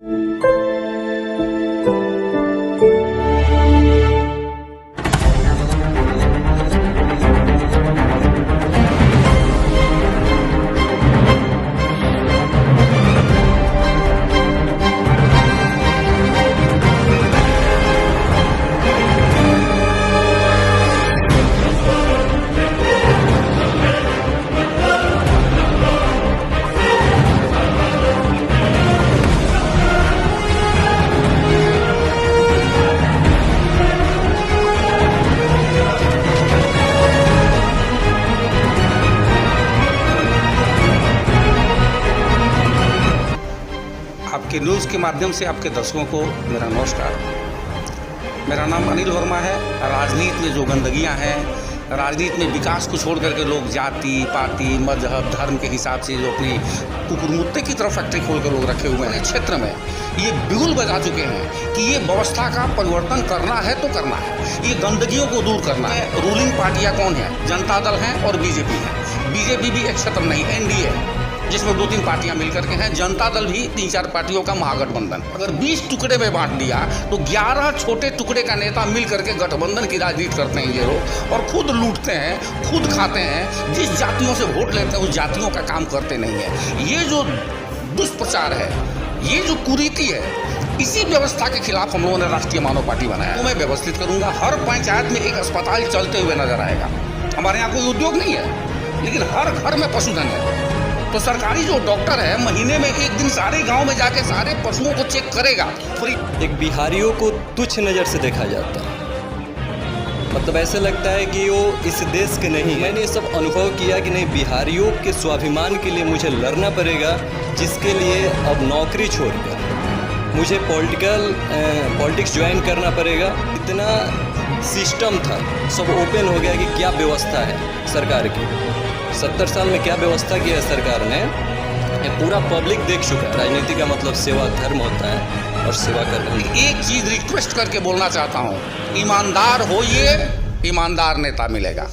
आपके न्यूज़ के माध्यम से आपके दर्शकों को मेरा नमस्कार। मेरा नाम अनिल वर्मा है। राजनीति में जो गंदगियां हैं, राजनीति में विकास को छोड़ करके लोग जाति पाति मजहब धर्म के हिसाब से जो अपनी कुकुरमुत्ते की तरफ फैक्ट्री खोल कर लोग रखे हुए हैं, क्षेत्र में ये बिगुल बजा चुके हैं कि ये व्यवस्था का परिवर्तन करना है तो करना है, ये गंदगियों को दूर करना है। रूलिंग पार्टियाँ कौन है? जनता दल हैं और बीजेपी है। बीजेपी भी एक क्षेत्र नहीं, एनडीए है जिसमें 2-3 पार्टियां मिलकर के हैं। जनता दल भी 3-4 पार्टियों का महागठबंधन। अगर 20 टुकड़े में बांट दिया तो 11 छोटे टुकड़े का नेता मिल करके गठबंधन की राजनीति करते हैं ये लोग, और खुद लूटते हैं, खुद खाते हैं। जिस जातियों से वोट लेते हैं उस जातियों का काम करते नहीं है। ये जो दुष्प्रचार है, ये जो कुरीति है, इसी व्यवस्था के खिलाफ हम लोगों ने राष्ट्रीय मानव पार्टी बनाया। तो मैं व्यवस्थित करूंगा, हर पंचायत में एक अस्पताल चलते हुए नजर आएगा। हमारे यहाँ कोई उद्योग नहीं है, लेकिन हर घर में पशुधन है। तो सरकारी जो डॉक्टर है महीने में एक दिन सारे गांव में जाके सारे पशुओं को चेक करेगा फ्री। एक बिहारियों को तुच्छ नज़र से देखा जाता है, मतलब ऐसे लगता है कि वो इस देश के नहीं। मैंने ये सब अनुभव किया कि नहीं, बिहारियों के स्वाभिमान के लिए मुझे लड़ना पड़ेगा, जिसके लिए अब नौकरी छोड़कर मुझे पॉलिटिक्स ज्वाइन करना पड़ेगा। इतना सिस्टम था, सब ओपन हो गया कि क्या व्यवस्था है सरकार की। 70 साल में क्या व्यवस्था की है सरकार ने, ये पूरा पब्लिक देख चुका है। राजनीति का मतलब सेवा धर्म होता है और सेवा करना। एक चीज रिक्वेस्ट करके बोलना चाहता हूँ, ईमानदार होइए, ईमानदार नेता मिलेगा।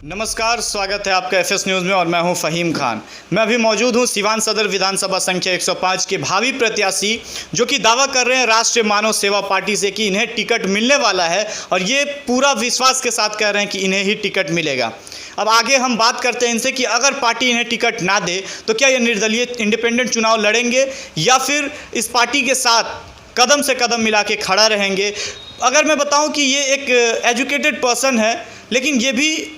नमस्कार, स्वागत है आपका एफएस न्यूज़ में और मैं हूं फ़हीम खान। मैं अभी मौजूद हूं सिवान सदर विधानसभा संख्या 105 के भावी प्रत्याशी जो कि दावा कर रहे हैं राष्ट्रीय मानव सेवा पार्टी से कि इन्हें टिकट मिलने वाला है, और ये पूरा विश्वास के साथ कह रहे हैं कि इन्हें ही टिकट मिलेगा। अब आगे हम बात करते हैं इनसे कि अगर पार्टी इन्हें टिकट ना दे तो क्या ये निर्दलीय इंडिपेंडेंट चुनाव लड़ेंगे या फिर इस पार्टी के साथ कदम से कदम मिला के खड़ा रहेंगे। अगर मैं बताऊं कि ये एक एजुकेटेड पर्सन है, लेकिन ये भी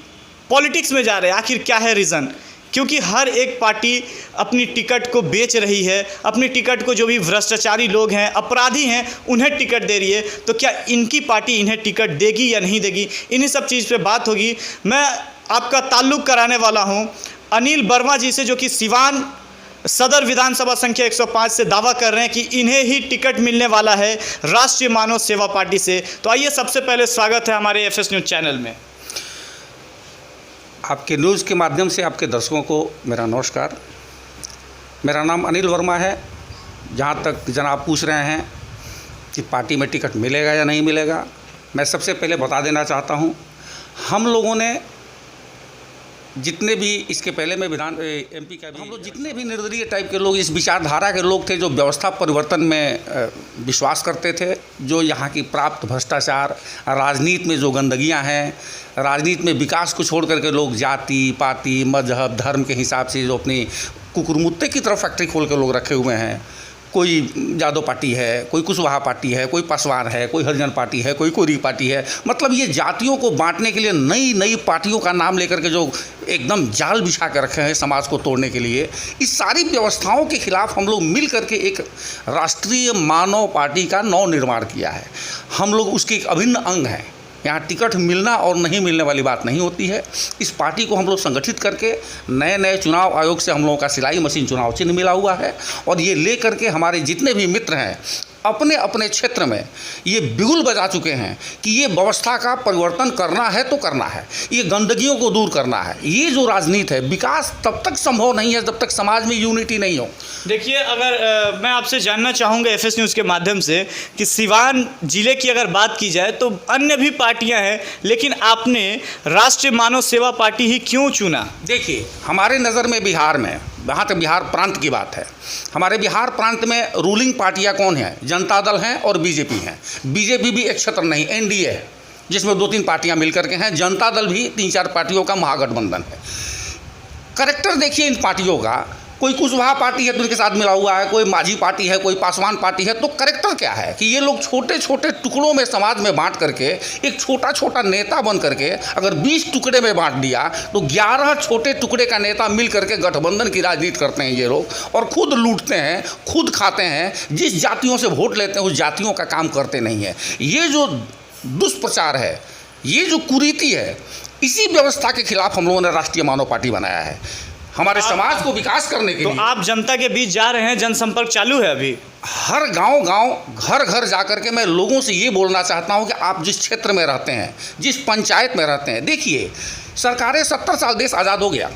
पॉलिटिक्स में जा रहे हैं। आखिर क्या है रीज़न? क्योंकि हर एक पार्टी अपनी टिकट को बेच रही है, अपनी टिकट को जो भी भ्रष्टाचारी लोग हैं, अपराधी हैं, उन्हें टिकट दे रही है। तो क्या इनकी पार्टी इन्हें टिकट देगी या नहीं देगी, इन्हीं सब चीज़ पे बात होगी। मैं आपका ताल्लुक़ कराने वाला हूं अनिल वर्मा जी से, जो कि सिवान सदर विधानसभा संख्या 105 से दावा कर रहे हैं कि इन्हें ही टिकट मिलने वाला है राष्ट्रीय मानव सेवा पार्टी से। तो आइए, सबसे पहले स्वागत है हमारे एफएस न्यूज़ चैनल में। आपके न्यूज़ के माध्यम से आपके दर्शकों को मेरा नमस्कार। मेरा नाम अनिल वर्मा है। जहाँ तक जनाब पूछ रहे हैं कि पार्टी में टिकट मिलेगा या नहीं मिलेगा, मैं सबसे पहले बता देना चाहता हूँ, हम लोगों ने जितने भी इसके पहले में एमपी का हम लोग जितने भी निर्दलीय टाइप के लोग, इस विचारधारा के लोग थे जो व्यवस्था परिवर्तन में विश्वास करते थे, जो यहाँ की प्राप्त भ्रष्टाचार, राजनीति में जो गंदगियाँ हैं, राजनीति में विकास को छोड़ करके लोग जाति पाति मजहब धर्म के हिसाब से जो अपनी कुकुरमुत्ते की तरफ फैक्ट्री खोल कर लोग रखे हुए हैं। कोई यादव पार्टी है, कोई कुशवाहा पार्टी है, कोई पासवान है, कोई हरिजन पार्टी है, कोई कोरी पार्टी है। मतलब ये जातियों को बांटने के लिए नई नई पार्टियों का नाम लेकर के जो एकदम जाल बिछा कर रखे हैं समाज को तोड़ने के लिए, इस सारी व्यवस्थाओं के खिलाफ हम लोग मिल करके एक राष्ट्रीय मानव पार्टी का नव निर्माण किया है। हम लोग उसके एक अभिन्न अंग हैं। यहाँ टिकट मिलना और नहीं मिलने वाली बात नहीं होती है। इस पार्टी को हम लोग संगठित करके नए नए चुनाव आयोग से हम लोगों का सिलाई मशीन चुनाव चिन्ह मिला हुआ है, और ये ले करके हमारे जितने भी मित्र हैं अपने अपने क्षेत्र में ये बिगुल बजा चुके हैं कि ये व्यवस्था का परिवर्तन करना है तो करना है, ये गंदगियों को दूर करना है। ये जो राजनीति है, विकास तब तक संभव नहीं है जब तक समाज में यूनिटी नहीं हो। देखिए, अगर मैं आपसे जानना चाहूँगा एफएस न्यूज़ के माध्यम से कि सिवान जिले की अगर बात की जाए तो अन्य भी पार्टियां हैं, लेकिन आपने राष्ट्रीय मानव सेवा पार्टी ही क्यों चुना? देखिए, हमारे नज़र में बिहार में यहाँ तक बिहार प्रांत की बात है, हमारे बिहार प्रांत में रूलिंग पार्टियाँ कौन हैं? जनता दल हैं और बीजेपी हैं। बीजेपी भी एक क्षेत्र नहीं, एनडीए है जिसमें 2-3 पार्टियाँ मिलकर के हैं। जनता दल भी 3-4 पार्टियों का महागठबंधन है। करेक्टर देखिए इन पार्टियों का, कोई कुशवाहा पार्टी है तो उनके साथ मिला हुआ है, कोई माझी पार्टी है, कोई पासवान पार्टी है। तो करेक्टर क्या है कि ये लोग छोटे छोटे टुकड़ों में समाज में बांट करके एक छोटा छोटा नेता बन करके अगर 20 टुकड़े में बांट दिया तो 11 छोटे टुकड़े का नेता मिल करके गठबंधन की राजनीति करते हैं ये लोग, और खुद लूटते हैं, खुद खाते हैं। जिस जातियों से वोट लेते हैं उस जातियों का काम करते नहीं है। ये जो दुष्प्रचार है, ये जो कुरीति है, इसी व्यवस्था के खिलाफ हम लोगों ने राष्ट्रीय मानव पार्टी बनाया है, हमारे समाज को विकास करने के लिए। तो आप जनता के बीच जा रहे हैं, जनसंपर्क चालू है अभी? हर गांव घर घर जा कर के मैं लोगों से ये बोलना चाहता हूं कि आप जिस क्षेत्र में रहते हैं, जिस पंचायत में रहते हैं, देखिए सरकारें 70 साल देश आज़ाद हो गया,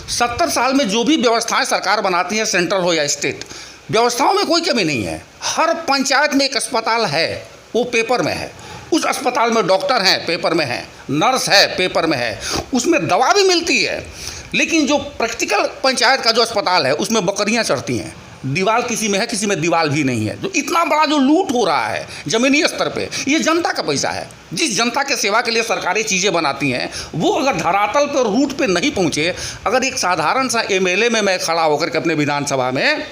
70 साल में जो भी व्यवस्थाएं सरकार बनाती है, सेंट्रल हो या स्टेट, व्यवस्थाओं में कोई कमी नहीं है। हर पंचायत में एक अस्पताल है, वो पेपर में है। उस अस्पताल में डॉक्टर हैं, पेपर में हैं, नर्स है, पेपर में है, उसमें दवा भी मिलती है। लेकिन जो प्रैक्टिकल पंचायत का जो अस्पताल है उसमें बकरियां चढ़ती हैं, दीवार किसी में है, किसी में दीवार भी नहीं है। जो इतना बड़ा जो लूट हो रहा है ज़मीनी स्तर पे, ये जनता का पैसा है। जिस जनता के सेवा के लिए सरकारें चीज़ें बनाती हैं, वो अगर धरातल पर रूट पे नहीं पहुँचे, अगर एक साधारण सा एमएलए में मैं खड़ा होकर के अपने विधानसभा में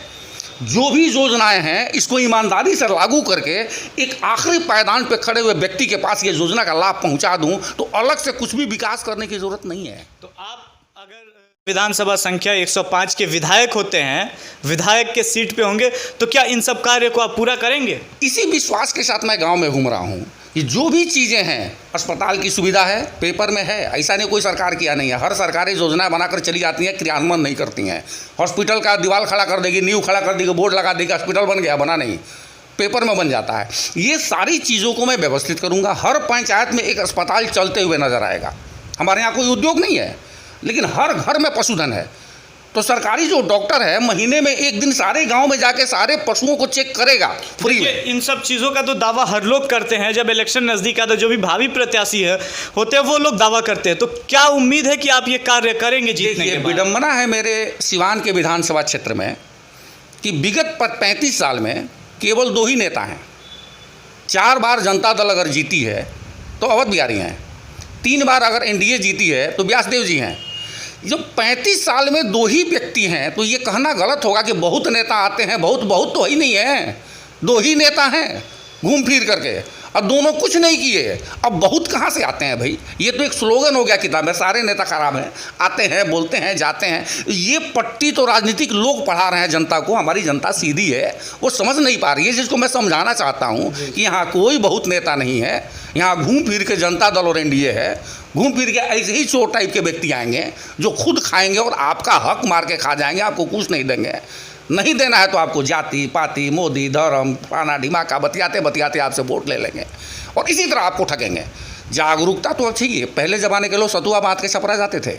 जो भी योजनाएं हैं इसको ईमानदारी से लागू करके एक आखिरी पायदान पे खड़े हुए व्यक्ति के पास ये योजना का लाभ पहुंचा दूं, तो अलग से कुछ भी विकास करने की ज़रूरत नहीं है। तो आप अगर विधानसभा संख्या 105 के विधायक होते हैं, विधायक के सीट पे होंगे, तो क्या इन सब कार्य को आप पूरा करेंगे? इसी विश्वास के साथ मैं गांव में घूम रहा हूं। ये जो भी चीज़ें हैं, अस्पताल की सुविधा है, पेपर में है, ऐसा नहीं कोई सरकार किया नहीं है। हर सरकारें योजनाएं बनाकर चली जाती हैं, क्रियान्वयन नहीं करती हैं। हॉस्पिटल का दीवार खड़ा कर देगी, नींव खड़ा कर देगी, बोर्ड लगा देगी, हॉस्पिटल बन गया, बना नहीं, पेपर में बन जाता है। ये सारी चीज़ों को मैं व्यवस्थित करूँगा। हर पंचायत में एक अस्पताल चलते हुए नजर आएगा। हमारे यहाँ कोई उद्योग नहीं है, लेकिन हर घर में पशुधन है। तो सरकारी जो डॉक्टर है महीने में एक दिन सारे गांव में जाके सारे पशुओं को चेक करेगा फ्री में। इन सब चीज़ों का तो दावा हर लोग करते हैं। जब इलेक्शन नज़दीक आता है, जो भी भावी प्रत्याशी है होते हैं वो लोग दावा करते हैं। तो क्या उम्मीद है कि आप ये कार्य करेंगे जीतने के बाद? विडंबना है मेरे सिवान के विधानसभा क्षेत्र में कि विगत 35 साल में केवल 2 ही नेता हैं। 4 बार जनता दल अगर जीती है तो अवध बिहारी हैं, 3 बार अगर एनडीए जीती है तो व्यासदेव जी हैं। जब 35 साल में 2 ही व्यक्ति हैं तो ये कहना गलत होगा कि बहुत नेता आते हैं। बहुत तो ही नहीं है, 2 ही नेता हैं घूम फिर करके, और दोनों कुछ नहीं किए। अब बहुत कहाँ से आते हैं भाई? ये तो एक स्लोगन हो गया किताब में, सारे नेता खराब हैं, आते हैं, बोलते हैं, जाते हैं। ये पट्टी तो राजनीतिक लोग पढ़ा रहे हैं जनता को। हमारी जनता सीधी है, वो समझ नहीं पा रही है। जिसको मैं समझाना चाहता हूँ कि यहाँ कोई बहुत नेता नहीं है, यहाँ घूम फिर के जनता दल और एनडीए है। घूम फिर के ऐसे ही चोर टाइप के व्यक्ति आएंगे जो खुद खाएंगे और आपका हक मार के खा जाएंगे, आपको कुछ नहीं देंगे। नहीं देना है तो आपको जाति पाति, मोदी, धर्म, पाना ढिमाका बतियाते बतियाते आपसे वोट ले लेंगे और इसी तरह आपको ठगेंगे। जागरूकता तो अच्छी है। पहले ज़माने के लोग सतुआ बांध के छपरा जाते थे,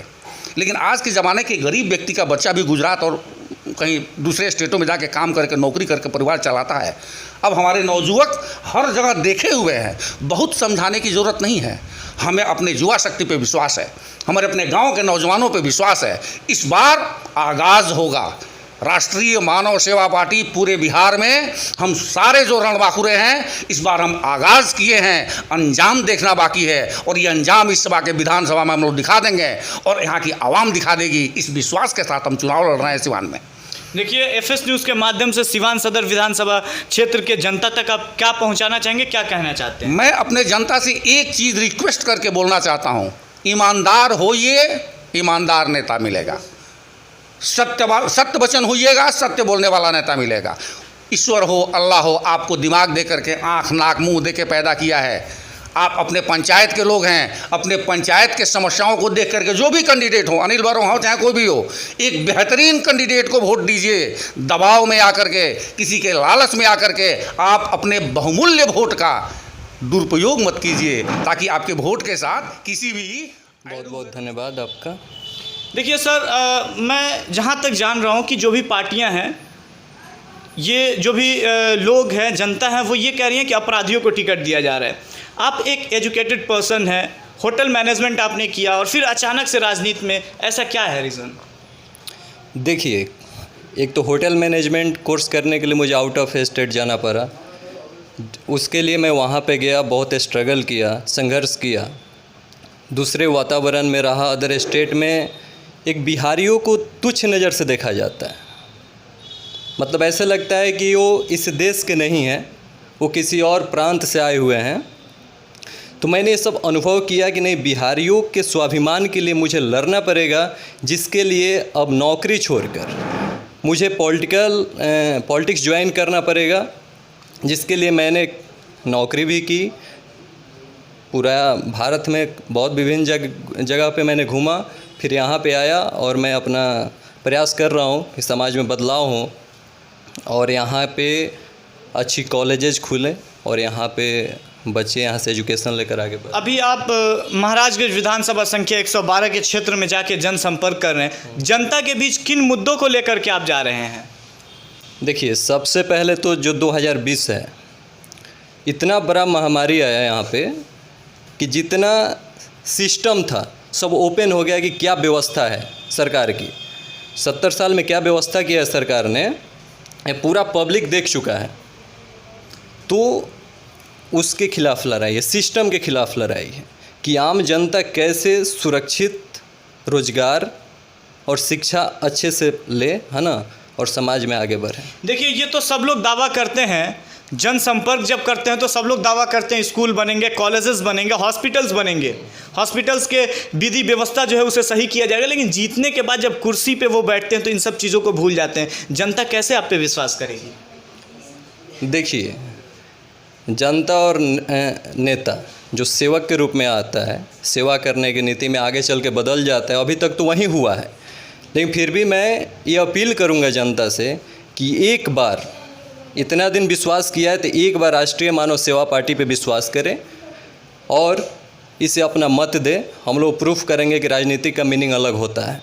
लेकिन आज के ज़माने के गरीब व्यक्ति का बच्चा भी गुजरात और कहीं दूसरे स्टेटों में जाके काम करके नौकरी करके परिवार चलाता है। अब हमारे नौजुवक हर जगह देखे हुए हैं, बहुत समझाने की ज़रूरत नहीं है। हमें अपने युवा शक्ति पे विश्वास है, हमारे अपने गांव के नौजवानों पे विश्वास है। इस बार आगाज़ होगा। राष्ट्रीय मानव सेवा पार्टी पूरे बिहार में हम सारे जो रणबांकुरे हैं, इस बार हम आगाज़ किए हैं, अंजाम देखना बाकी है। और ये अंजाम इस सभा के विधानसभा में हम लोग दिखा देंगे और यहाँ की आवाम दिखा देगी। इस विश्वास के साथ हम चुनाव लड़ रहे हैं सिवान में। देखिए, एफएस न्यूज़ के माध्यम से सिवान सदर विधानसभा क्षेत्र के जनता तक आप क्या पहुंचाना चाहेंगे, क्या कहना चाहते हैं? मैं अपने जनता से एक चीज़ रिक्वेस्ट करके बोलना चाहता हूँ, ईमानदार होइए, ईमानदार नेता मिलेगा। सत्य वचन होइएगा, सत्य बोलने वाला नेता मिलेगा। ईश्वर हो, अल्लाह हो, आपको दिमाग दे करके, आँख नाक मुँह दे के पैदा किया है। आप अपने पंचायत के लोग हैं, अपने पंचायत के समस्याओं को देख करके जो भी कैंडिडेट हो, अनिल वर्मा हो चाहे कोई भी हो, एक बेहतरीन कैंडिडेट को वोट दीजिए। दबाव में आकर के, किसी के लालच में आकर के आप अपने बहुमूल्य वोट का दुरुपयोग मत कीजिए, ताकि आपके वोट के साथ किसी भी। बहुत बहुत धन्यवाद आपका। देखिए सर, मैं जहाँ तक जान रहा हूँ कि जो भी पार्टियाँ हैं, ये जो भी लोग हैं, जनता है, वो ये कह रही हैं कि अपराधियों को टिकट दिया जा रहा है। आप एक एजुकेटेड पर्सन हैं, होटल मैनेजमेंट आपने किया और फिर अचानक से राजनीति में, ऐसा क्या है रीज़न? देखिए, एक तो होटल मैनेजमेंट कोर्स करने के लिए मुझे आउट ऑफ स्टेट जाना पड़ा। उसके लिए मैं वहाँ पे गया, बहुत स्ट्रगल किया, संघर्ष किया, दूसरे वातावरण में रहा। अदर स्टेट में एक बिहारियों को तुच्छ नज़र से देखा जाता है। मतलब ऐसे लगता है कि वो इस देश के नहीं हैं, वो किसी और प्रांत से आए हुए हैं। तो मैंने ये सब अनुभव किया कि नहीं, बिहारियों के स्वाभिमान के लिए मुझे लड़ना पड़ेगा, जिसके लिए अब नौकरी छोड़कर मुझे पॉलिटिक्स ज्वाइन करना पड़ेगा, जिसके लिए मैंने नौकरी भी की। पूरा भारत में बहुत विभिन्न जगह पे मैंने घूमा, फिर यहाँ पे आया और मैं अपना प्रयास कर रहा हूँ कि समाज में बदलाव हो और यहाँ पे अच्छी कॉलेजेस खुले और यहाँ पे बच्चे यहाँ से एजुकेशन लेकर आगे बढ़े। अभी आप महाराजगंज विधानसभा संख्या 112 के क्षेत्र में जाके जनसंपर्क कर रहे हैं। जनता के बीच किन मुद्दों को लेकर के आप जा रहे हैं? देखिए, सबसे पहले तो जो 2020 है, इतना बड़ा महामारी आया यहाँ पे कि जितना सिस्टम था सब ओपन हो गया कि क्या व्यवस्था है सरकार की। 70 साल में क्या व्यवस्था किया है सरकार ने, ये पूरा पब्लिक देख चुका है। तो उसके खिलाफ लड़ाई है, सिस्टम के खिलाफ लड़ाई है कि आम जनता कैसे सुरक्षित रोजगार और शिक्षा अच्छे से ले, है ना, और समाज में आगे बढ़े। देखिए, ये तो सब लोग दावा करते हैं, जनसंपर्क जब करते हैं तो सब लोग दावा करते हैं स्कूल बनेंगे, कॉलेजेस बनेंगे, हॉस्पिटल्स बनेंगे, हॉस्पिटल्स के विधि व्यवस्था जो है उसे सही किया जाएगा। लेकिन जीतने के बाद जब कुर्सी पे वो बैठते हैं तो इन सब चीज़ों को भूल जाते हैं। जनता कैसे आप पे विश्वास करेगी? देखिए, जनता और नेता जो सेवक के रूप में आता है, सेवा करने की नीति में आगे चल के बदल जाता है। अभी तक तो वही हुआ है, लेकिन फिर भी मैं ये अपील करूंगा जनता से कि एक बार, इतना दिन विश्वास किया है तो एक बार राष्ट्रीय मानव सेवा पार्टी पे विश्वास करें और इसे अपना मत दें। हम लोग प्रूफ करेंगे कि राजनीति का मीनिंग अलग होता है,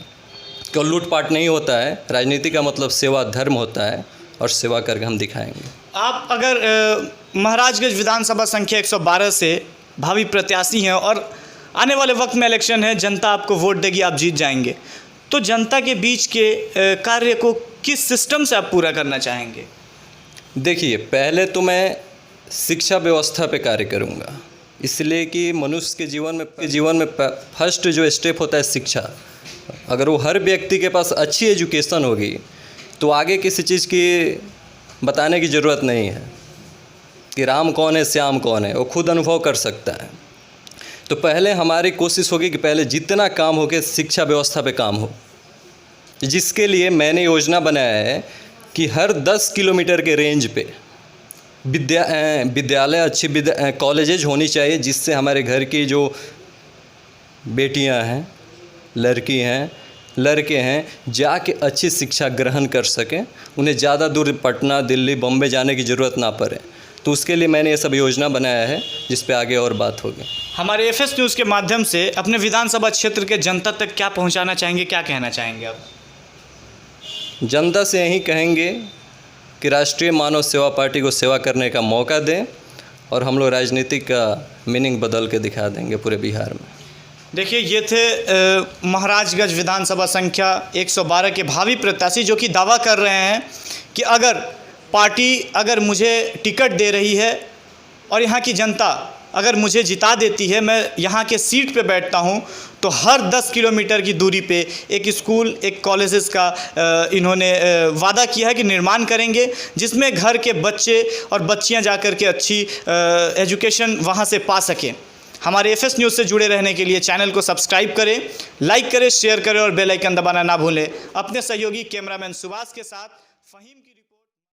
क्यों लूटपाट नहीं होता है। राजनीति का मतलब सेवा धर्म होता है और सेवा करके हम दिखाएंगे। आप अगर महाराजगंज विधानसभा संख्या 112 से भावी प्रत्याशी हैं और आने वाले वक्त में इलेक्शन है, जनता आपको वोट देगी, आप जीत जाएंगे, तो जनता के बीच के कार्य को किस सिस्टम से आप पूरा करना चाहेंगे? देखिए, पहले तो मैं शिक्षा व्यवस्था पे कार्य करूँगा, इसलिए कि मनुष्य के जीवन में फर्स्ट जो स्टेप होता है शिक्षा। अगर वो हर व्यक्ति के पास अच्छी एजुकेशन होगी तो आगे किसी चीज़ की बताने की ज़रूरत नहीं है कि राम कौन है, श्याम कौन है, वो खुद अनुभव कर सकता है। तो पहले हमारी कोशिश होगी कि पहले जितना काम हो के शिक्षा व्यवस्था पे काम हो, जिसके लिए मैंने योजना बनाया है कि हर 10 किलोमीटर के रेंज पे विद्यालय, अच्छी कॉलेजेज होनी चाहिए, जिससे हमारे घर की जो बेटियां हैं, लड़की हैं, लड़के हैं, जाके अच्छी शिक्षा ग्रहण कर सकें। उन्हें ज़्यादा दूर पटना, दिल्ली, बम्बई जाने की ज़रूरत ना पड़े। तो उसके लिए मैंने ये सब योजना बनाया है, जिस पे आगे और बात होगी। हमारे एफएस न्यूज़ के माध्यम से अपने विधानसभा क्षेत्र के जनता तक क्या पहुंचाना चाहेंगे, क्या कहना चाहेंगे आप? जनता से यही कहेंगे कि राष्ट्रीय मानव सेवा पार्टी को सेवा करने का मौका दें और हम लोग राजनीति का मीनिंग बदल के दिखा देंगे पूरे बिहार में। देखिए, ये थे महाराजगंज विधानसभा संख्या 112 के भावी प्रत्याशी, जो कि दावा कर रहे हैं कि अगर पार्टी मुझे टिकट दे रही है और यहाँ की जनता अगर मुझे जिता देती है, मैं यहाँ के सीट पे बैठता हूँ, तो हर 10 किलोमीटर की दूरी पे एक स्कूल, एक कॉलेजेस का इन्होंने वादा किया है कि निर्माण करेंगे, जिसमें घर के बच्चे और बच्चियाँ जाकर के अच्छी एजुकेशन वहाँ से पा सकें। हमारे एफएस न्यूज़ से जुड़े रहने के लिए चैनल को सब्सक्राइब करें, लाइक करें, शेयर करें और बेल आइकन दबाना ना भूलें। अपने सहयोगी कैमरामैन सुभाष के साथ फ़हीम की